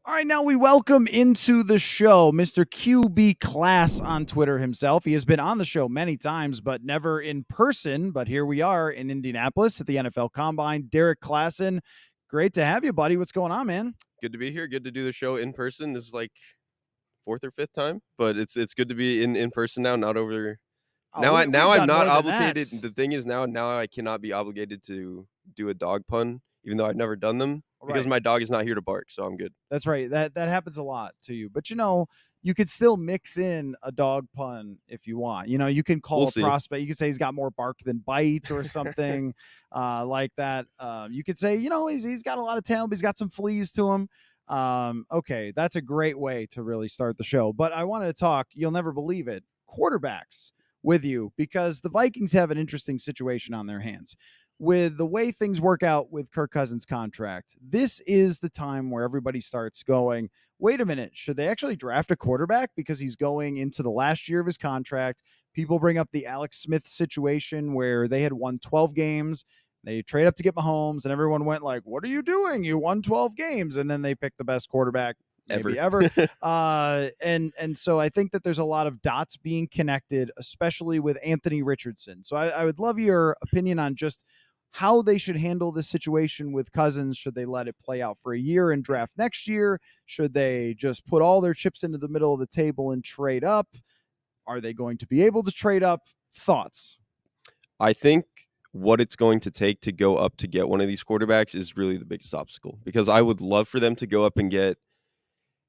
All right, now we welcome into the show Mr. QB Class on Twitter himself. He has been on the show many times, but never in person. But here we are in Indianapolis at the NFL Combine. Derrik Klassen, great to have you, buddy. What's going on, man? Good to be here. Good to do the show in person. This is like fourth or fifth time, but it's good to be in person now, not over. Oh, Now I we've now I'm done not more than that. obligated. The thing is now I cannot be obligated to do a dog pun, even though I've never done them because Right. my dog is not here to bark, so I'm good. That's right. That happens a lot to you. But you could still mix in a dog pun if you want. You can call We'll a see. prospect. You can say he's got more bark than bite or something like that. You could say, he's got a lot of talent, but he's got some fleas to him. Okay, that's a great way to really start the show. But I wanted to talk, you'll never believe it, quarterbacks with you because the Vikings have an interesting situation on their hands with the way things work out with Kirk Cousins' contract. This is the time where everybody starts going, wait a minute, should they actually draft a quarterback because he's going into the last year of his contract? People bring up the Alex Smith situation where they had won 12 games. They trade up to get Mahomes, and everyone went like, what are you doing? You won 12 games. And then they picked the best quarterback maybe ever. And so I think that there's a lot of dots being connected, especially with Anthony Richardson. So I would love your opinion on just how they should handle this situation with Cousins. Should they let it play out for a year and draft next year? Should they just put all their chips into the middle of the table and trade up? Are they going to be able to trade up? Thoughts? I think what it's going to take to go up to get one of these quarterbacks is really the biggest obstacle because I would love for them to go up and get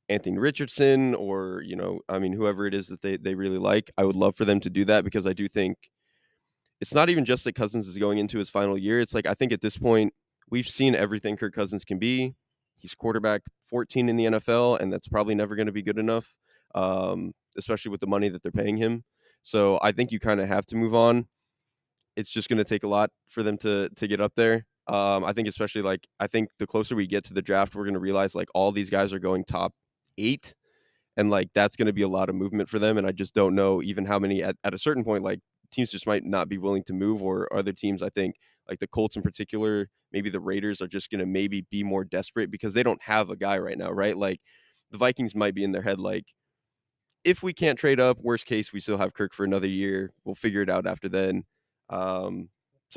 Anthony Richardson or, whoever it is that they really like. I would love for them to do that because I do think it's not even just that Cousins is going into his final year. It's like I think at this point we've seen everything Kirk Cousins can be. He's quarterback 14 in the NFL, and that's probably never going to be good enough, especially with the money that they're paying him. So I think you kind of have to move on. It's just going to take a lot for them to get up there. I think especially I think the closer we get to the draft, we're going to realize all these guys are going top 8, and that's going to be a lot of movement for them. And I just don't know even how many at a certain point teams just might not be willing to move, or other teams, I think, like the Colts in particular, maybe the Raiders are just going to maybe be more desperate because they don't have a guy right now, right? The Vikings might be in their head if we can't trade up, worst case, we still have Kirk for another year. We'll figure it out after then. So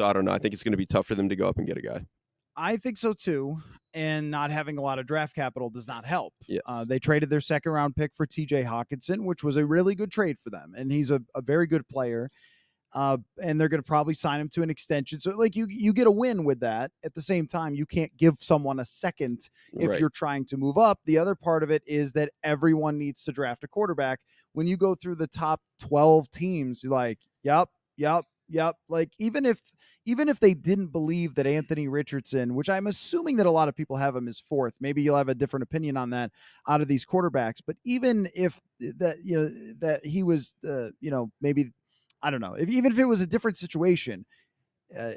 I don't know. I think it's going to be tough for them to go up and get a guy. I think so too. And not having a lot of draft capital does not help. Yes. They traded their second round pick for TJ Hawkinson, which was a really good trade for them. And he's a very good player. And they're going to probably sign him to an extension. So you get a win with that. At the same time, you can't give someone a second if Right. you're trying to move up. The other part of it is that everyone needs to draft a quarterback. When you go through the top 12 teams, you're like, yep. Like even if they didn't believe that Anthony Richardson, which I'm assuming that a lot of people have him as fourth, maybe you'll have a different opinion on that out of these quarterbacks. But even if that he was, maybe I don't know. Even if it was a different situation,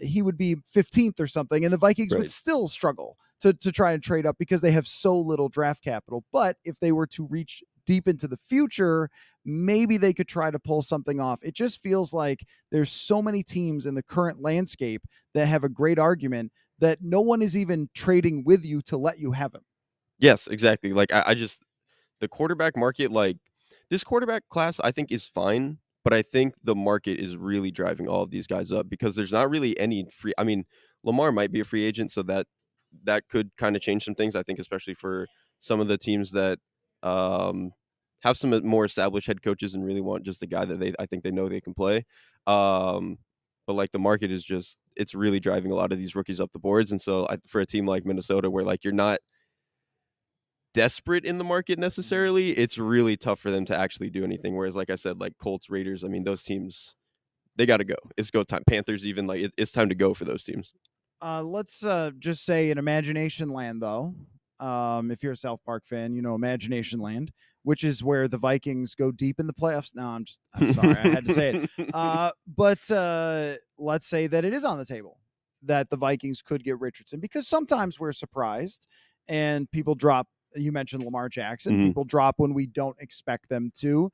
he would be 15th or something, and the Vikings would still struggle to try and trade up because they have so little draft capital. But if they were to reach deep into the future, maybe they could try to pull something off. It just feels like there's so many teams in the current landscape that have a great argument that no one is even trading with you to let you have him. Yes, exactly. I just the quarterback market, this quarterback class, I think is fine, but I think the market is really driving all of these guys up because there's not really any free. I mean, Lamar might be a free agent, so that could kind of change some things. I think, especially for some of the teams that um, have some more established head coaches and really want just a guy that I think they know they can play. Um, but the market is just it's really driving a lot of these rookies up the boards, and so for a team like Minnesota, where you're not desperate in the market necessarily, it's really tough for them to actually do anything. Whereas, like I said, Colts, Raiders, I mean, those teams, they got to go. It's go time. Panthers, even it's time to go for those teams. Let's just say in Imagination Land, though, if you're a South Park fan, you know Imagination Land, which is where the Vikings go deep in the playoffs. No, I'm sorry, I had to say it. But let's say that it is on the table that the Vikings could get Richardson because sometimes we're surprised and people drop. You mentioned Lamar Jackson. People drop when we don't expect them to.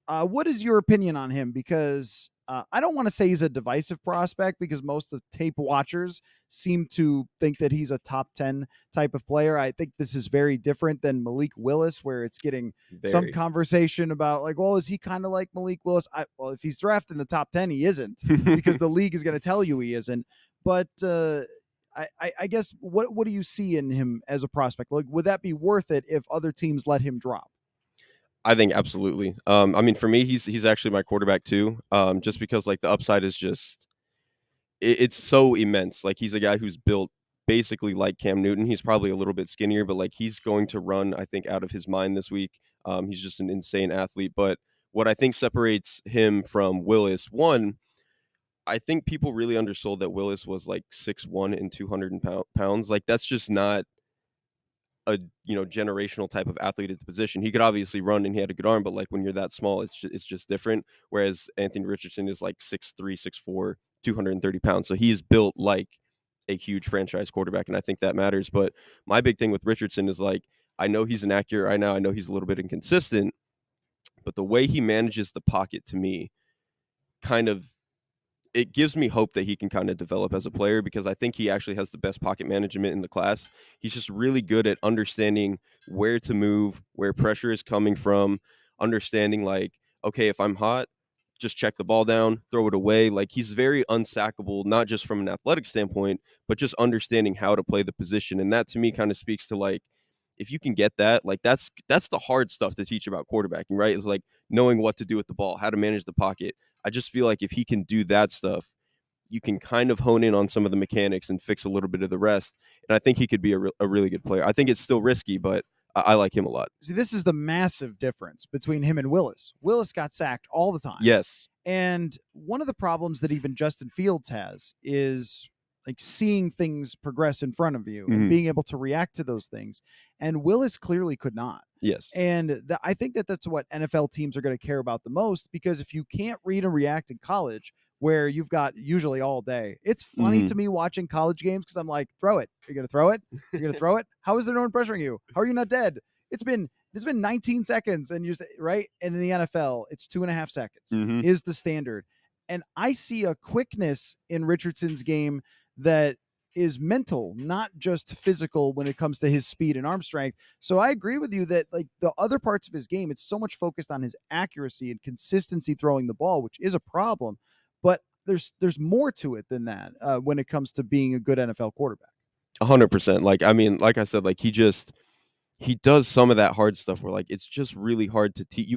What is your opinion on him? Because I don't want to say he's a divisive prospect because most of the tape watchers seem to think that he's a top 10 type of player. I think this is very different than Malik Willis, where it's getting some Very. conversation about like, well, is he kind of like Malik Willis? Well, if he's drafted in the top 10, he isn't because the league is going to tell you he isn't. But I guess what do you see in him as a prospect? Like, would that be worth it if other teams let him drop? I think absolutely. I mean, for me, he's actually my quarterback too. Just because like the upside is just it's so immense. Like he's a guy who's built basically like Cam Newton. He's probably a little bit skinnier, but like he's going to run, I think, out of his mind this week. He's just an insane athlete. But what I think separates him from Willis, one, I think people really undersold that Willis was like 6'1" and 200 pounds. Like that's just not a generational type of athlete at the position. He could obviously run and he had a good arm, but like when you're that small, it's just different. Whereas Anthony Richardson is like 6'3", 6'4", 230 pounds, so he is built like a huge franchise quarterback, and I think that matters. But my big thing with Richardson is like I know he's inaccurate right now. I know he's a little bit inconsistent, but the way he manages the pocket to me kind of it gives me hope that he can kind of develop as a player because I think he actually has the best pocket management in the class. He's just really good at understanding where to move, where pressure is coming from, understanding like, okay, if I'm hot, just check the ball down, throw it away. Like he's very unsackable, not just from an athletic standpoint, but just understanding how to play the position. And that to me kind of speaks to like if you can get that, like that's the hard stuff to teach about quarterbacking, right? Is like knowing what to do with the ball, how to manage the pocket. I just feel like if he can do that stuff, you can kind of hone in on some of the mechanics and fix a little bit of the rest. And I think he could be a really good player. I think it's still risky, but I like him a lot. See, this is the massive difference between him and Willis. Willis got sacked all the time. Yes. And one of the problems that even Justin Fields has is like seeing things progress in front of you and being able to react to those things. And Willis clearly could not. Yes. And I think that that's what NFL teams are going to care about the most, because if you can't read and react in college, where you've got usually all day, it's funny to me watching college games because I'm like, throw it. You're going to throw it. You're going to throw it. How is there no one pressuring you? How are you not dead? It's been 19 seconds and you're right. And in the NFL, it's 2.5 seconds is the standard. And I see a quickness in Richardson's game that is mental, not just physical when it comes to his speed and arm strength. So I agree with you that like the other parts of his game, it's so much focused on his accuracy and consistency throwing the ball, which is a problem. But there's more to it than that when it comes to being a good NFL quarterback. 100%. Like, I mean, like I said, like he does some of that hard stuff where like it's just really hard to teach.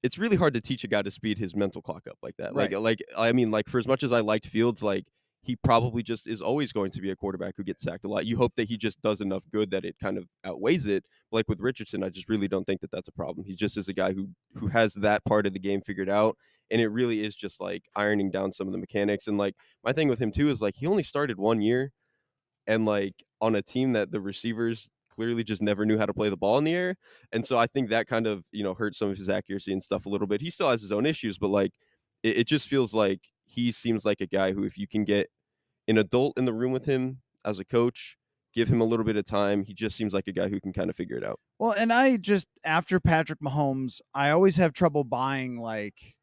It's really hard to teach a guy to speed his mental clock up like that. Right. Like I mean, like for as much as I liked Fields, like he probably just is always going to be a quarterback who gets sacked a lot. You hope that he just does enough good that it kind of outweighs it. Like with Richardson, I just really don't think that that's a problem. He just is a guy who has that part of the game figured out, and it really is just like ironing down some of the mechanics. And like my thing with him too is like he only started 1 year, and like on a team that the receivers clearly just never knew how to play the ball in the air. And so I think that kind of, hurt some of his accuracy and stuff a little bit. He still has his own issues, but like it just feels like he seems like a guy who, if you can get an adult in the room with him as a coach, give him a little bit of time, he just seems like a guy who can kind of figure it out. Well, and I just, after Patrick Mahomes, I always have trouble buying like,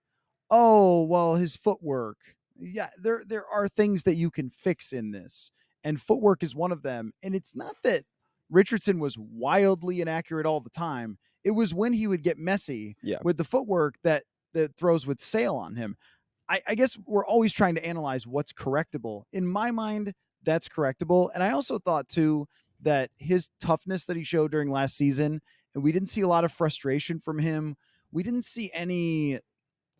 oh, well, his footwork. Yeah, there are things that you can fix in this, and footwork is one of them. And it's not that Richardson was wildly inaccurate all the time. It was when he would get messy with the footwork that throws would sail on him. I guess we're always trying to analyze what's correctable. In my mind, that's correctable. And I also thought too that his toughness that he showed during last season, and we didn't see a lot of frustration from him. We didn't see any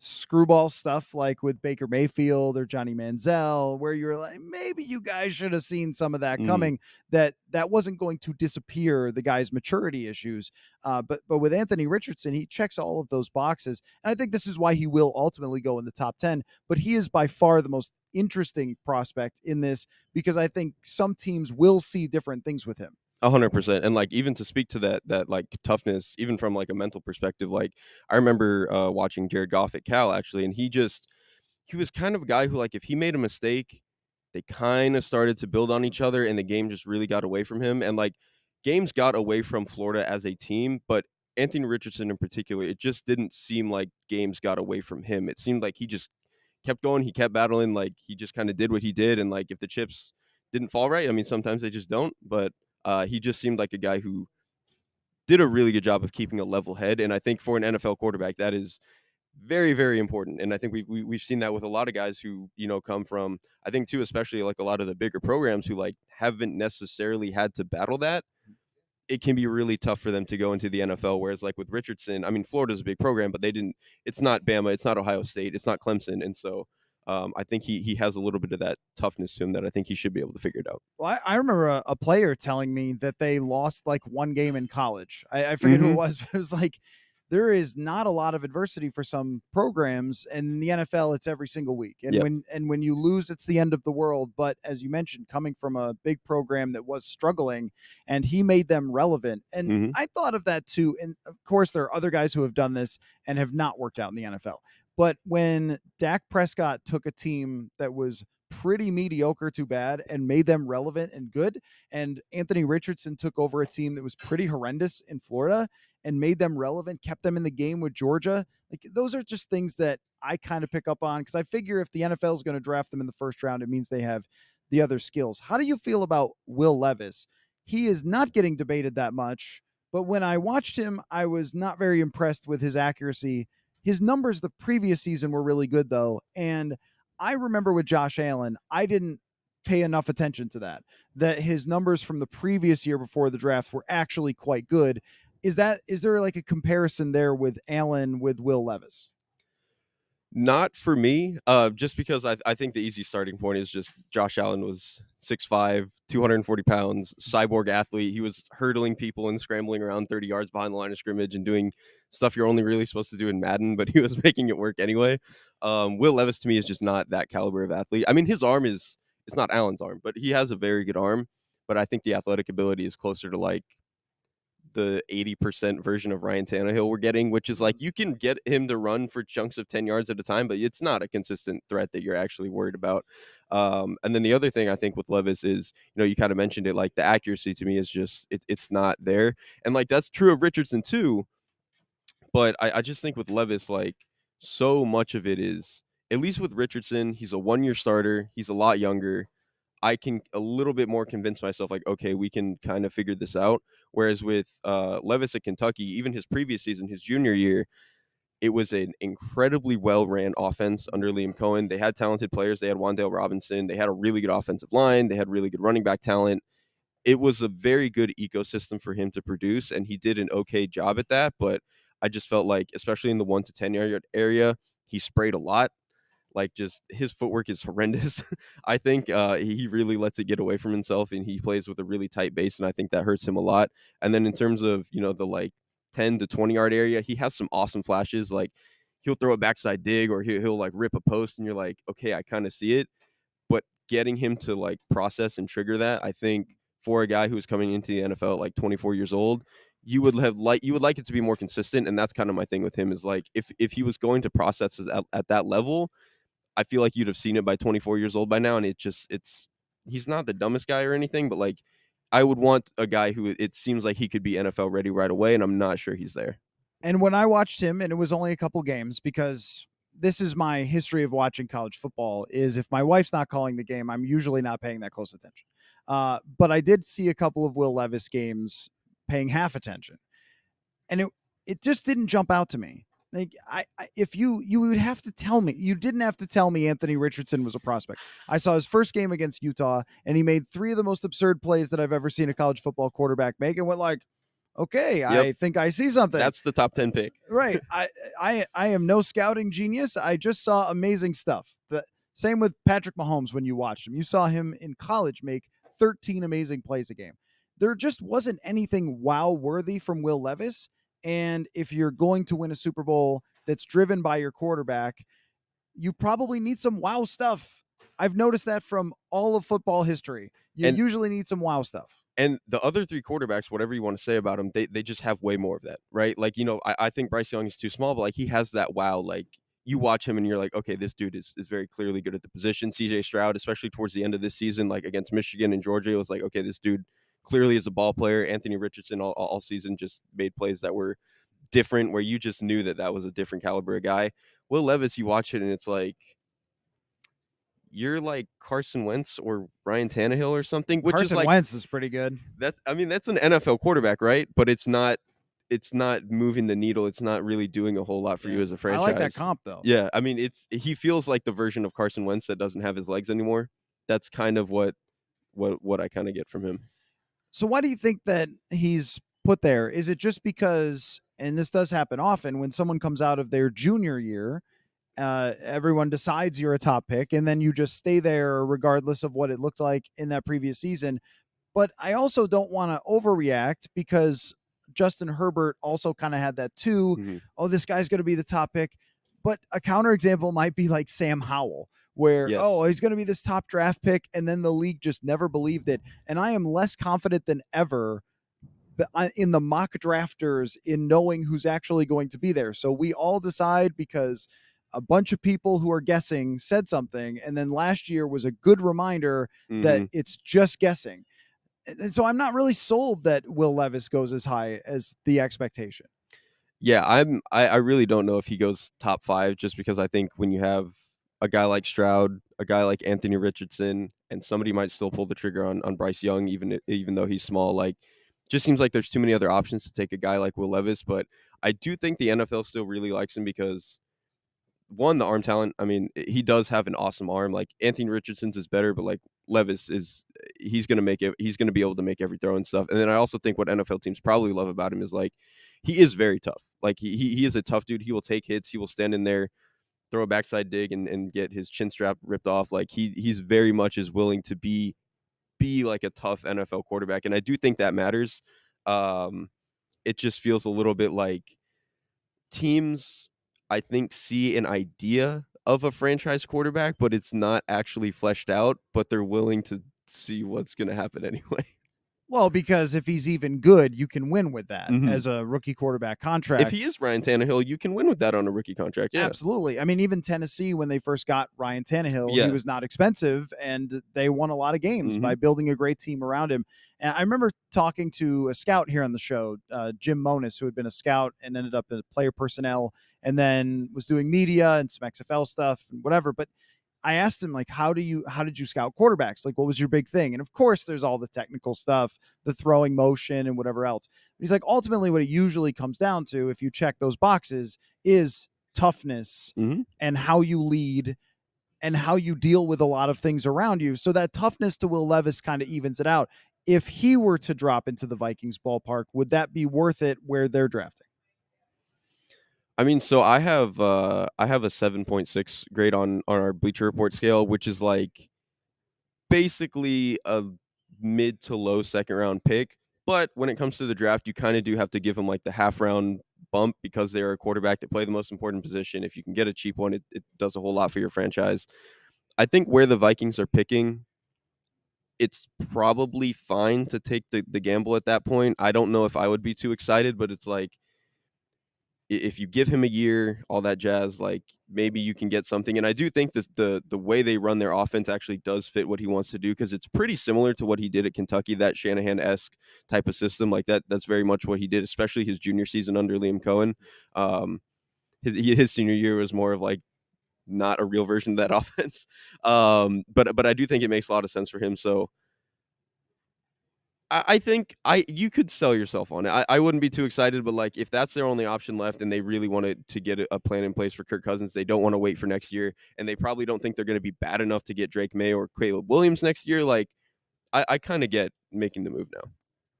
screwball stuff like with Baker Mayfield or Johnny Manziel, where you're like, maybe you guys should have seen some of that coming, that wasn't going to disappear the guy's maturity issues. But with Anthony Richardson, he checks all of those boxes. And I think this is why he will ultimately go in the top 10, but he is by far the most interesting prospect in this, because I think some teams will see different things with him. 100%. And like even to speak to that like toughness, even from like a mental perspective, like I remember watching Jared Goff at Cal actually, and he was kind of a guy who, like, if he made a mistake, they kind of started to build on each other, and the game just really got away from him. And like games got away from Florida as a team, but Anthony Richardson in particular, it just didn't seem like games got away from him. It seemed like he just kept going, he kept battling, like, he just kinda did what he did, and, like, if the chips didn't fall right, I mean, sometimes they just don't, but, he just seemed like a guy who did a really good job of keeping a level head, and I think for an NFL quarterback, that is very, very important, and I think we've seen that with a lot of guys who, come from I think too, especially, like, a lot of the bigger programs who, like, haven't necessarily had to battle that. It can be really tough for them to go into the NFL, whereas, like, with Richardson, I mean, Florida's a big program, but they didn't it's not Bama, it's not Ohio State, it's not Clemson, and so, I think he has a little bit of that toughness to him that I think he should be able to figure it out. Well, I remember a player telling me that they lost like one game in college. I forget who it Mhm. was, but it was like there is not a lot of adversity for some programs, and in the NFL, it's every single week. And Yep. when you lose, it's the end of the world. But as you mentioned, coming from a big program that was struggling, and he made them relevant. And Mhm. I thought of that too. And of course, there are other guys who have done this and have not worked out in the NFL. But when Dak Prescott took a team that was pretty mediocre to bad and made them relevant and good. And Anthony Richardson took over a team that was pretty horrendous in Florida and made them relevant, kept them in the game with Georgia. Like those are just things that I kind of pick up on because I figure if the NFL is going to draft them in the first round, it means they have the other skills. How do you feel about Will Levis? He is not getting debated that much, but when I watched him, I was not very impressed with his accuracy. His numbers the previous season were really good though, and I remember with Josh Allen, I didn't pay enough attention to that. That his numbers from the previous year before the draft were actually quite good. Is there like a comparison there with Allen with Will Levis? Not for me, just because I think the easy starting point is just Josh Allen was 6'5", 240 pounds, cyborg athlete. He was hurdling people and scrambling around 30 yards behind the line of scrimmage and doing stuff you're only really supposed to do in Madden, but he was making it work anyway. Will Levis to me is just not that caliber of athlete. I mean, his arm is it's not Allen's arm, but he has a very good arm. But I think the athletic ability is closer to like the 80% version of Ryan Tannehill we're getting, which is like you can get him to run for chunks of 10 yards at a time, but it's not a consistent threat that you're actually worried about. And then the other thing I think with Levis is, you kind of mentioned it, like the accuracy to me is just, it's not there. And like that's true of Richardson too. But I just think with Levis, like so much of it is, at least with Richardson, he's a 1 year starter. He's a lot younger. I can a little bit more convince myself like, okay, we can kind of figure this out. Whereas with Levis at Kentucky, even his previous season, his junior year, it was an incredibly well ran offense under Liam Cohen. They had talented players. They had Wandale Robinson. They had a really good offensive line. They had really good running back talent. It was a very good ecosystem for him to produce, and he did an okay job at that. But I just felt like, especially in the 1 to 10 yard area, he sprayed a lot, like, just his footwork is horrendous. I think, he really lets it get away from himself, and he plays with a really tight base, and I think that hurts him a lot. And then in terms of, the, like, 10 to 20 yard area, he has some awesome flashes, like, he'll throw a backside dig or he'll, like, rip a post, and you're like, "Okay, I kinda see it." But getting him to, like, process and trigger that, I think for a guy who's coming into the NFL at, like, 24 years old, you would like it to be more consistent, and that's kinda my thing with him is, like, if he was going to process it at that level, I feel like you'd have seen it by 24 years old by now, and it's he's not the dumbest guy or anything, but, like, I would want a guy who it seems like he could be NFL ready right away, and I'm not sure he's there. And when I watched him, and it was only a couple games because this is my history of watching college football is if my wife's not calling the game, I'm usually not paying that close attention. But I did see a couple of Will Levis games paying half attention. And it just didn't jump out to me. Like if you would have to tell me, you didn't have to tell me Anthony Richardson was a prospect. I saw his first game against Utah, and he made three of the most absurd plays that I've ever seen a college football quarterback make, and went like, okay, Yep, I think I see something. that's the top 10 pick. Right. I am no scouting genius. I just saw amazing stuff. The same with Patrick Mahomes when you watched him. You saw him in college make 13 amazing plays a game. There just wasn't anything wow worthy from Will Levis. And if you're going to win a Super Bowl that's driven by your quarterback, you probably need some wow stuff. I've noticed that from all of football history. You And usually need some wow stuff. And the other 3 quarterbacks, whatever you wanna say about them, they just have way more of that, right? Like, I think Bryce Young is too small, but, like, he has that wow, like, you watch him and you're like, "Okay, this dude is very clearly good at the position." CJ Stroud, especially towards the end of this season, like, against Michigan and Georgia, it was like, "Okay, this dude clearly is a ball player." Anthony Richardson all season just made plays that were different, where you just knew that that was a different caliber of guy. Will Levis, you watch it and it's like you're like Carson Wentz or Ryan Tannehill or something, which is Carson like Wentz is pretty good. that's I mean that's an NFL quarterback, right? But it's not moving the needle. It's not really doing a whole lot for Yeah. you as a I like that franchise. comp though. Yeah, I mean he feels like the version of Carson Wentz that doesn't have his legs anymore. That's kind of what I kind of get from him. So why do you think that he's put there? Is it just because, and this does happen often, when someone comes out of their junior year, everyone decides you're a top pick, and then you just stay there regardless of what it looked like in that previous season? But I also don't want to overreact because Justin Herbert also kind of had that too. Mhm. Oh, this guy's going to be the top pick. But a counterexample might be like Sam Howell, where, Yes. oh, he's going to be this top draft pick. And then the league just never believed it. And I am less confident than ever in the mock drafters in knowing who's actually going to be there. So we all decide because a bunch of people who are guessing said something. And then last year was a good reminder that Mhm. it's just guessing. And so I'm not really sold that Will Levis goes as high as the expectation. Yeah, I really don't know if he goes top 5 just because I think when you have a guy like Stroud, a guy like Anthony Richardson, and somebody might still pull the trigger on Bryce Young even though he's small, like just seems like there's too many other options to take a guy like Will Levis, but I do think the NFL still really likes him because one, the arm talent. I mean, he does have an awesome arm. Like Anthony Richardson's is better, but like Levis is, he's gonna make it. He's gonna be able to make every throw and stuff. And then I also think what NFL teams probably love about him is like he is very tough. Like he is a tough dude. He will take hits. He will stand in there, throw a backside dig, and get his chin strap ripped off. Like he's very much is willing to be like a tough NFL quarterback, and I do think that matters. Um, it just feels a little bit like teams, I think, see an idea of a franchise quarterback, but it's not actually fleshed out, but they're willing to see what's going to happen anyway. Well, because if he's even good, you can win with that Mhm. as a rookie quarterback If he contract. is Ryan Tannehill, you can win with that on a rookie contract. Yeah. Absolutely. I mean, even Tennessee, when they first got Ryan Tannehill, he Yeah. was not expensive and they won a lot of games by Mhm. building a great team around him. And I remember talking to a scout here on the show, Jim Monis, who had been a scout and ended up in player personnel and then was doing media and some XFL stuff and whatever. But I asked him, like, how did you scout quarterbacks? Like, what was your big thing? And of course there's all the technical stuff, the throwing motion and whatever else. But he's like, ultimately what it usually comes down to, if you check those boxes, is toughness Mhm. and how you lead and how you deal with a lot of things around you. So that toughness to Will Levis kind of evens it out. If he were to drop into the Vikings ballpark, would that be worth it where they're drafting? I mean, so I have a 7.6 grade on our Bleacher Report scale, which is like basically a mid to low second round pick. But when it comes to the draft, you kind of do have to give them like the half round bump because they're a quarterback that play the most important position. If you can get a cheap one, it does a whole lot for your franchise. I think where the Vikings are picking, it's probably fine to take the gamble at that point. I don't know if I would be too excited, but it's like if you give him a year, all that jazz, like maybe you can get something. And I do think that the way they run their offense actually does fit what he wants to do because it's pretty similar to what he did at Kentucky, that Shanahan-esque type of system. Like that's very much what he did, especially his junior season under Liam Cohen. Um, his senior year was more of like not a real version of that offense. But I do think it makes a lot of sense for him. So I think you could sell yourself on it. I wouldn't be too excited, but like if that's their only option left and they really wanted to get a plan in place for Kirk Cousins, they don't want to wait for next year, and they probably don't think they're going to be bad enough to get Drake May or Caleb Williams next year. Like I kind of get making the move now.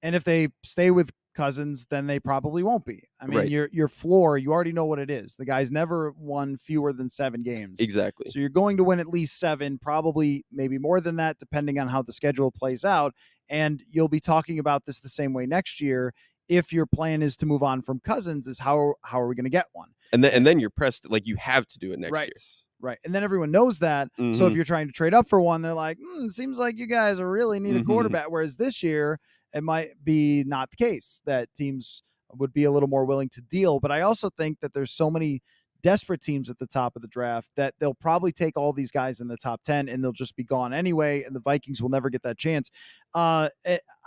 And if they stay with Cousins, then they probably won't be. I mean, Right. your floor, you already know what it is. The guy's never won fewer than 7 games. Exactly. So you're going to win at least 7, probably maybe more than that, depending on how the schedule plays out. And you'll be talking about this the same way next year. If your plan is to move on from Cousins, is how are we going to get one? And then you're pressed, like you have to do it next Right. year. Right. And then everyone knows that. So if Mhm. you're trying to trade up for one, they're like, it seems like you guys really need a Mhm. quarterback. Whereas this year, it might be not the case that teams would be a little more willing to deal. But I also think that there's so many desperate teams at the top of the draft that they'll probably take all these guys in the top 10 and they'll just be gone anyway. And the Vikings will never get that chance. I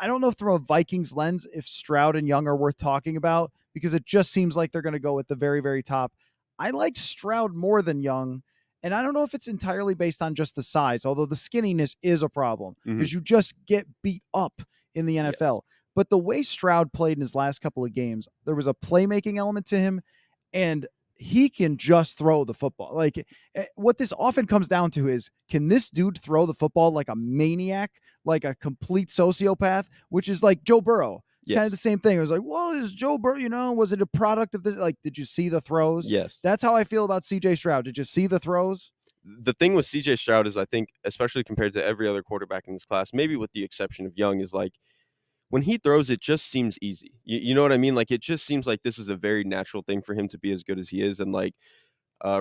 don't know if through a Vikings lens, if Stroud and Young are worth talking about, because it just seems like they're going to go at the very, very top. I like Stroud more than Young. And I don't know if it's entirely based on just the size, although the skinniness is a problem Mhm. because you just get beat up in the Yeah. NFL. But the way Stroud played in his last couple of games, there was a playmaking element to him, and he can just throw the football. Like what this often comes down to is, can this dude throw the football like a maniac, like a complete sociopath, which is like Joe Burrow. It's kind of the Yes. same thing. It was like, well, is Joe Burrow, was it a product of this? Like, did you see the throws? Yes. That's how I feel about CJ Stroud. Did you see the throws? The thing with CJ Stroud is I think, especially compared to every other quarterback in this class, maybe with the exception of Young, is like when he throws, it just seems easy. You know what I mean? Like it just seems like this is a very natural thing for him to be as good as he is. And like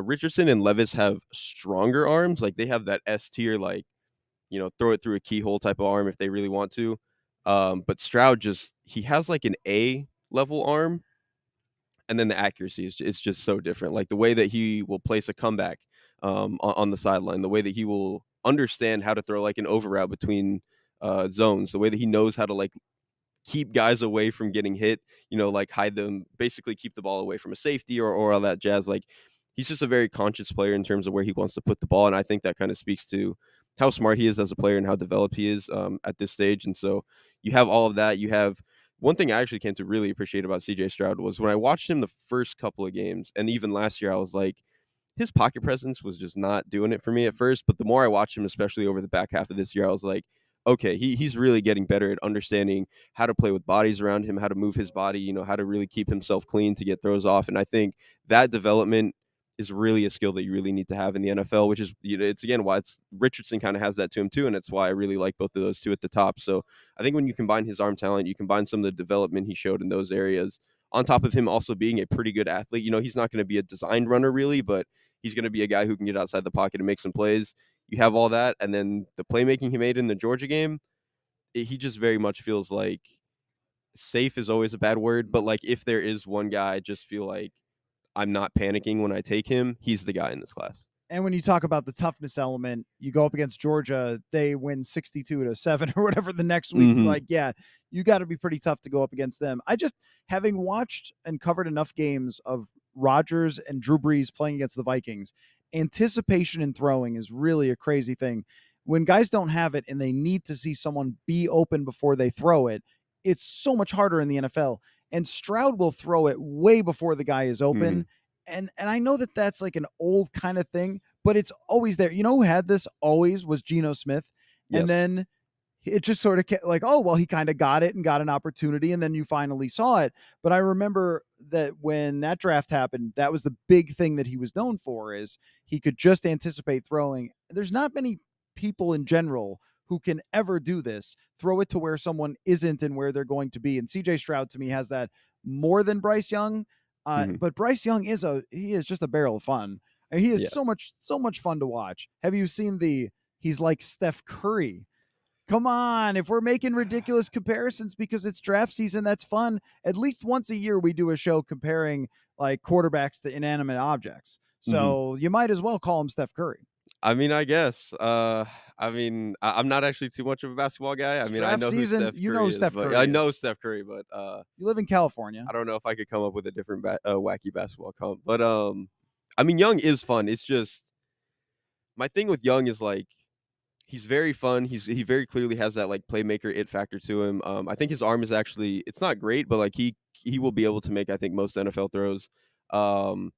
Richardson and Levis have stronger arms. Like they have that S tier, like, throw it through a keyhole type of arm if they really want to. But Stroud he has like an A level arm, and then the accuracy is just so different. Like the way that he will place a comeback on the sideline, the way that he will understand how to throw like an over route between zones, the way that he knows how to like keep guys away from getting hit, like hide them, basically keep the ball away from a safety or all that jazz. Like he's just a very conscious player in terms of where he wants to put the ball. And I think that kind of speaks to how smart he is as a player and how developed he is at this stage. And so you have all of that. You have one thing I actually came to really appreciate about CJ Stroud was when I watched him the first couple of games, and even last year, I was like, his pocket presence was just not doing it for me at first. But the more I watched him, especially over the back half of this year, I was like, okay, he's really getting better at understanding how to play with bodies around him, how to move his body, how to really keep himself clean to get throws off. And I think that development is really a skill that you really need to have in the NFL, which is, it's again why Richardson kind of has that to him too. And it's why I really like both of those two at the top. So I think when you combine his arm talent, you combine some of the development he showed in those areas, on top of him also being a pretty good athlete. He's not going to be a designed runner really, but he's going to be a guy who can get outside the pocket and make some plays. You have all that, and then the playmaking he made in the Georgia game, he just very much feels like safe is always a bad word, but like if there is one guy I just feel like I'm not panicking when I take him, he's the guy in this class. And when you talk about the toughness element, you go up against Georgia, they win 62-7 or whatever the next week. Mhm. Like, yeah, you got to be pretty tough to go up against them. I just, having watched and covered enough games of Rodgers and Drew Brees playing against the Vikings, anticipation in throwing is really a crazy thing. When guys don't have it and they need to see someone be open before they throw it, it's so much harder in the NFL. And Stroud will throw it way before the guy is open. Mhm. And I know that that's like an old kind of thing, but it's always there. You know who had this always was Geno Smith, and Yes. then it just sort of like, oh well, he kind of got it and got an opportunity, and then you finally saw it. But I remember that when that draft happened, that was the big thing that he was known for, is he could just anticipate throwing. There's not many people in general who can ever do this, throw it to where someone isn't and where they're going to be. And CJ Stroud to me has that more than Bryce Young. Mhm. But Bryce Young he is just a barrel of fun. And he is Yeah. so much fun to watch. Have you seen he's like Steph Curry? Come on, if we're making ridiculous comparisons because it's draft season, that's fun. At least once a year we do a show comparing like quarterbacks to inanimate objects. Mhm. So you might as well call him Steph Curry. I mean, I guess. I'm not actually too much of a basketball guy. I It's mean, I draft know who season. Steph You know Curry who is, Steph but I Curry know is. Steph Curry, but You live in California. I don't know if I could come up with a different wacky basketball comp. But I mean, Young is fun. It's just my thing with Young is like he's very fun. He very clearly has that like playmaker it factor to him. I think his arm is actually it's not great, but like he will be able to make I think most NFL throws. Um,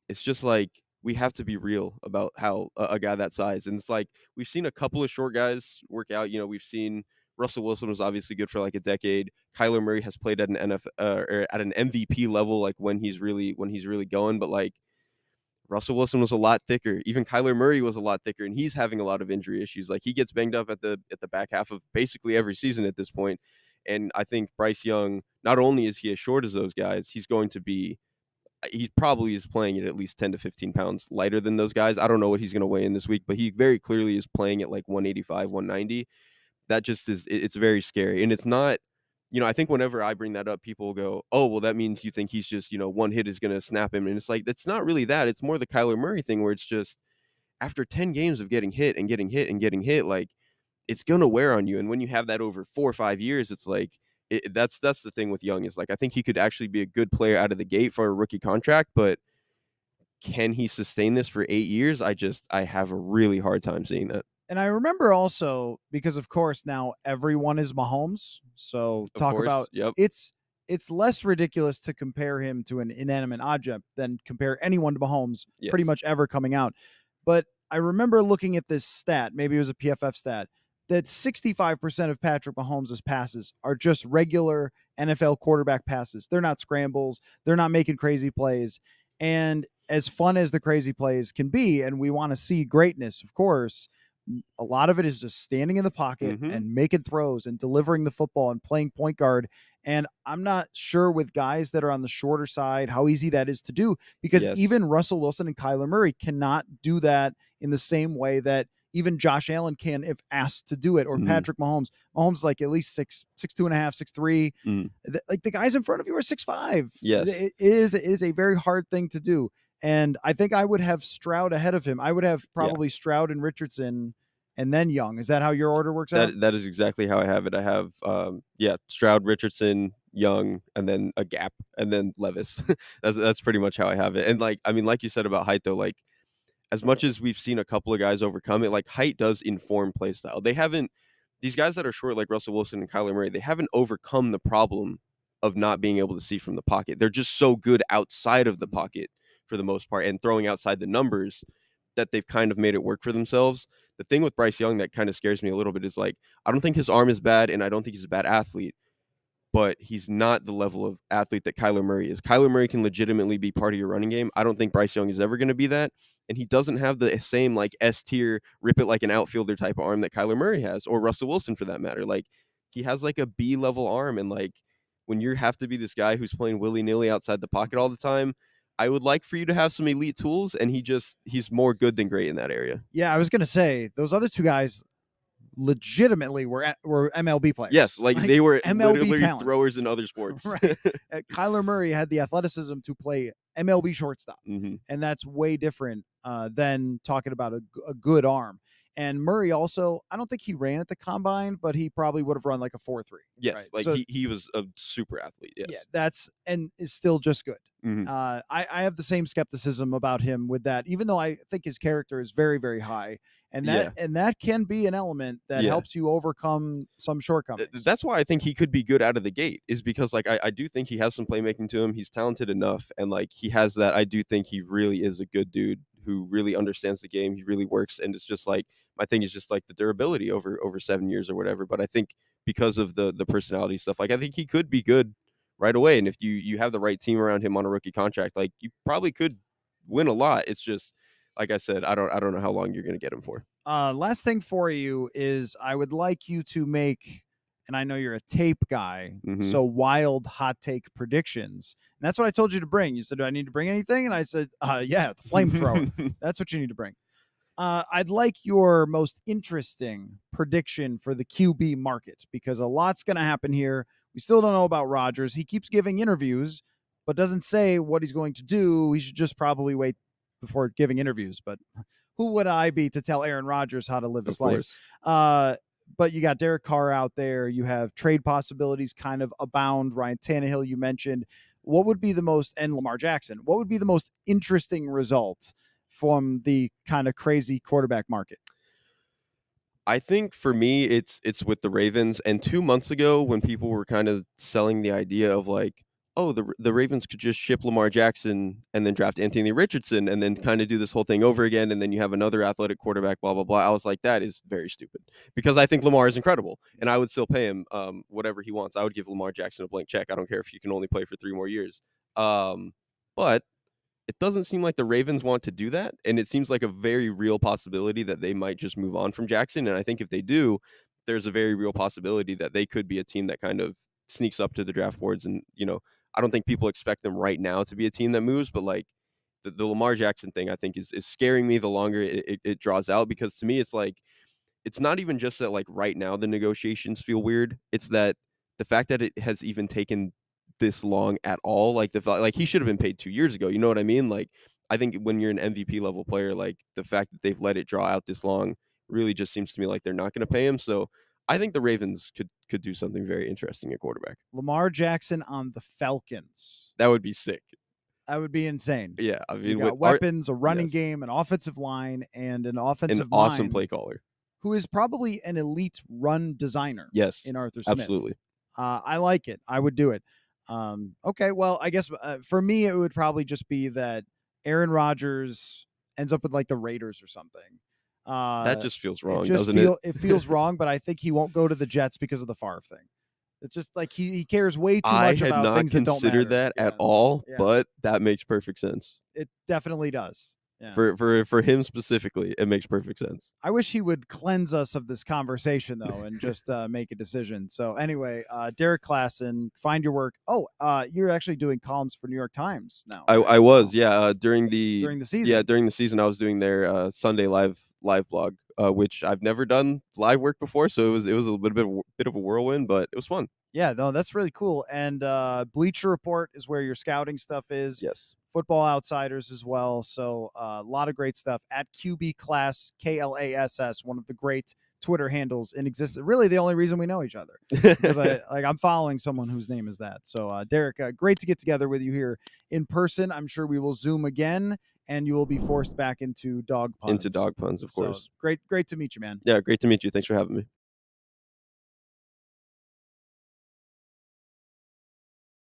it's just like we have to be real about how a guy that size, and it's like we've seen a couple of short guys work out. We've seen Russell Wilson was obviously good for like a decade. Kyler Murray has played at an or at an MVP level, like when he's really going. But like Russell Wilson was a lot thicker. Even Kyler Murray was a lot thicker, and he's having a lot of injury issues. Like he gets banged up at the back half of basically every season at this point. And I think Bryce Young, not only is he as short as those guys, he probably is playing at least 10 to 15 pounds lighter than those guys. I don't know what he's going to weigh in this week, but he very clearly is playing at like 185, 190. That just it's very scary. And it's not I think whenever I bring that up, people will go, "Oh, well, that means you think he's just, one hit is gonna snap him." And it's like, that's not really that. It's more the Kyler Murray thing where it's just after 10 games of getting hit and getting hit and getting hit, like, it's gonna wear on you. And when you have that over 4 or 5 years, it's like that's the thing with Young is like I think he could actually be a good player out of the gate for a rookie contract, but can he sustain this for 8 years? I have a really hard time seeing that. And I remember also because of course now everyone is Mahomes. So Of talk course. about Yep. it's less ridiculous to compare him to an inanimate object than compare anyone to Mahomes pretty Yes. much ever coming out. But I remember looking at this stat, maybe it was a PFF stat, that 65% of Patrick Mahomes' passes are just regular NFL quarterback passes. They're not scrambles, they're not making crazy plays. And as fun as the crazy plays can be, and we want to see greatness, of course, a lot of it is just standing in the pocket Mhm. and making throws and delivering the football and playing point guard. And I'm not sure with guys that are on the shorter side how easy that is to do because Yes. even Russell Wilson and Kyler Murray cannot do that in the same way that even Josh Allen can if asked to do it, or Mhm. Patrick Mahomes. Mahomes is like at least 6'2.5", 6'3". Mhm. Like the guys in front of you are 6'5". Yes. It is a very hard thing to do. And I think I would have Stroud ahead of him. I would have Yeah. probably Stroud and Richardson and then Young. Is that how your order works out? That is exactly how I have it. I have, Stroud, Richardson, Young, and then a gap, and then Levis. That's pretty much how I have it. And, like, I mean, like you said about height, though, like, as much as we've seen a couple of guys overcome it, like, height does inform play style. They haven't these guys that are short, like Russell Wilson and Kyler Murray, they haven't overcome the problem of not being able to see from the pocket. They're just so good outside of the pocket for the most part and throwing outside the numbers that they've kind of made it work for themselves. The thing with Bryce Young that kind of scares me a little bit is, like, I don't think his arm is bad, and I don't think he's a bad athlete, but he's not the level of athlete that Kyler Murray is. Kyler Murray can legitimately be part of your running game. I don't think Bryce Young is ever going to be that. And he doesn't have the same like S tier, rip it like an outfielder type of arm that Kyler Murray has, or Russell Wilson for that matter. Like he has like a B level arm. And like when you have to be this guy who's playing willy nilly outside the pocket all the time, I would like for you to have some elite tools. And he's more good than great in that area. Yeah, I was gonna say those other two guys legitimately were MLB Yes, players, like like they were MLB literally talents, throwers in other sports. right? Kyler Murray had the athleticism to play MLB shortstop, Hmm. and that's way different than talking about a good arm. And Murray also, I don't think he ran at the combine, but he probably would have run like a 4.3, Yes, right? like So he was a super athlete. yeah, Yes. that's and is still just good. Mhm. I have the same skepticism about him with that, even though I think his character is very, very high, and that Yeah. and that can be an element that Yeah. helps you overcome some shortcomings. That's why I think he could be good out of the gate is because, like, I do think he has some playmaking to him. He's talented enough, and, like, he has that I do think he really is a good dude who really understands the game. He really works, and it's just, like my thing is just, like, the durability over 7 years or whatever, but I think because of the personality stuff, like, I think he could be good right away, and if you have the right team around him on a rookie contract, like, you probably could win a lot. It's just, like I said, I don't know how long you're gonna get him for. Last thing for you is I would like you to make, and I know you're a tape guy, Mhm. so wild hot take predictions. And that's what I told you to bring. You said, "Do I need to bring anything?" And I said, "Yeah, the flamethrower. That's what you need to bring." I'd like your most interesting prediction for the QB market because a lot's going to happen here. We still don't know about Rodgers. He keeps giving interviews, but doesn't say what he's going to do. He should just probably wait before giving interviews. But who would I be to tell Aaron Rodgers how to live Of his life? course. But you got Derek Carr out there. You have trade possibilities kind of abound. Ryan Tannehill, you mentioned. What would be the most, and Lamar Jackson, what would be the most interesting result from the kind of crazy quarterback market? I think for me, it's with the Ravens. And 2 months ago, when people were kind of selling the idea of like, oh, the Ravens could just ship Lamar Jackson and then draft Anthony Richardson and then kind of do this whole thing over again, and then you have another athletic quarterback, blah blah blah. I was like, that is very stupid because I think Lamar is incredible, and I would still pay him whatever he wants. I would give Lamar Jackson a blank check. I don't care if he can only play for 3 more years. But it doesn't seem like the Ravens want to do that, and it seems like a very real possibility that they might just move on from Jackson, and I think if they do, there's a very real possibility that they could be a team that kind of sneaks up to the draft boards and, I don't think people expect them right now to be a team that moves, but, like, the Lamar Jackson thing, I think, is scaring me the longer it draws out because to me, it's like it's not even just that, like, right now the negotiations feel weird, it's that the fact that it has even taken this long at all, like like he should have been paid 2 years ago. You know what I mean? Like I think when you're an MVP level player, like the fact that they've let it draw out this long really just seems to me like they're not going to pay him. So I think the Ravens could do something very interesting at quarterback. Lamar Jackson on the Falcons. That would be sick. That would be insane. Yeah, I You mean, got with weapons, a running yes, game, an offensive line, and an an offensive awesome mind play caller. who is probably an elite run designer Yes, in Arthur Smith. absolutely. I like it. I would do it. Okay, well, I guess for me, it would probably just be that Aaron Rodgers ends up with like the Raiders or something. That just feels wrong, It just doesn't it? it feels wrong, but I think he won't go to the Jets because of the Favre thing. It's just like he cares way too I much had about not things that don't considered matter. that at all, Yeah, but that makes perfect sense. it definitely does. Yeah. For him specifically, it makes perfect sense. I wish he would cleanse us of this conversation though, and just make a decision. So anyway, Derrik Klassen, find your work. Oh, you're actually doing columns for New York Times now, right? I was, yeah, during During the season. during the season I was doing their Sunday live blog, which I've never done live work before, so it was a little bit of a whirlwind, but it was fun. Yeah, no, that's really cool. And Bleacher Report is where your scouting stuff is. Yes. Football Outsiders as well. So a lot of great stuff at QB Class, KLASS, one of the great Twitter handles in existence. Really, the only reason we know each other because I'm following someone whose name is that. So Derrik, great to get together with you here in person. I'm sure we will Zoom again, and you will be forced back into dog puns. Into dog puns, of course. So, great to meet you, man. Yeah, great to meet you. Thanks for having me.